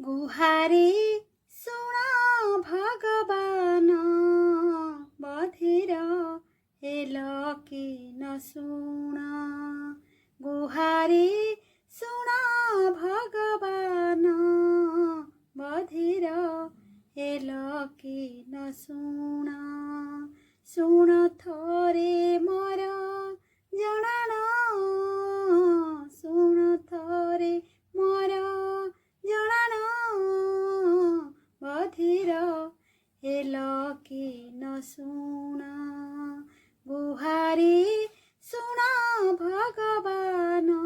गुहारी ଶୁଣ ଭଗବାନ ବଧିର ହେଲ କି ନ ଶୁଣ ଗୁହାରି ଶୁଣ ଭଗବାନ ବଧିର ହେଲ କି ନ ଶୁଣ ଶୁଣ ଥରେ ମୋର ଜଣାଣ ଶୁଣ ଥରେ ମୋର ଜଣାଣ ବଧିର ହେଲ କି ନ ଶୁଣ ଗୁହାରି ଶୁଣ ଭଗବାନ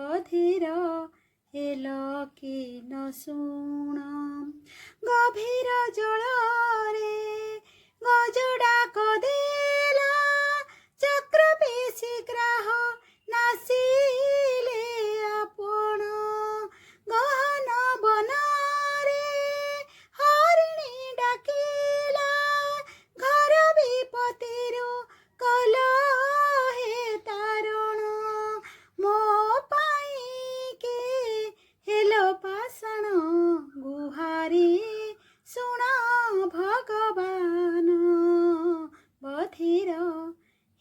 ବଧିର ହେଲ କି ନ ଶୁଣ ଗଭୀର ଜଳରେ ଗଜଡ଼ା କଦେଲା ଚକ୍ର ପିସି ଗ୍ରାହ ନାସିଲେ ଆପଣ ଗହନ ବନରେ ହରିଣୀ ଡାକିଲା ଘର ବିପତ୍ତିରୁ କଲ ହେ ତାରଣ ମୋ ପାଇଁ କେ ହେଲ ପାଷାଣ ଗୁହାରି ଶୁଣ ଭଗବାନ ବଧିର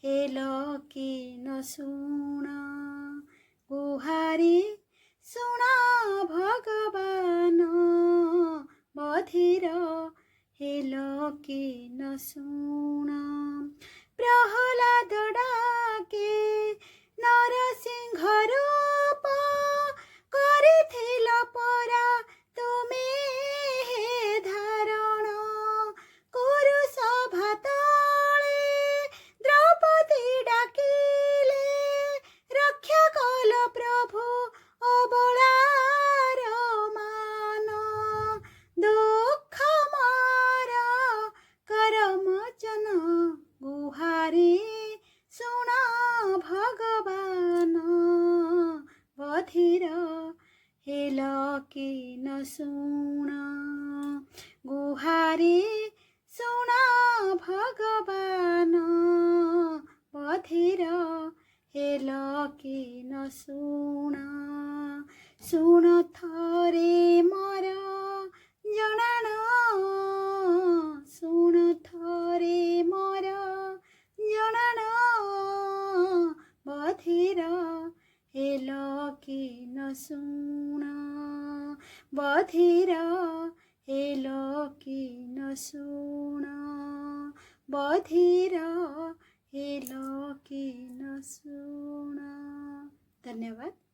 ହେଲ କି ନ ଶୁଣ ଗୁହାରି ଶୁଣ ଭଗବାନ ବଧିର ହେଲ କି ନ ଶୁଣ ପ୍ରହ୍ଲାଦ ଡାକେ ନରସିଂହ ରୂପ କରିଥିଲ ପରା ତୁମେ ହେ ଧାରଣ କୁରୁ ସଭା ତଳେ ଦ୍ରୌପଦୀ ଡାକିଲେ ରକ୍ଷା କଲ ପ୍ରଭୁ ଅବଳାର ମାନ ଦୁଃଖ ମାର କରମୋଚନ ଗୁହାରି ଶୁଣ ଭଗବାନ ବଧିର ହେଲ କି ନ ଶୁଣ ଗୁହାରି ଶୁଣ ଭଗବାନ ବଧିର ହେଲ କି ନ ଶୁଣ ଶୁଣ ଥରେ ମୋର ଜଣାଣ ଶୁଣ ଥରେ ମୋର ଜଣାଣ ବଧିର ହେଲ କି ନ ଶୁଣ ବଧିର ହେଲ କି ନ ଶୁଣ ବଧିର ହେଲ କି ନ ଶୁଣ। ଧନ୍ୟବାଦ।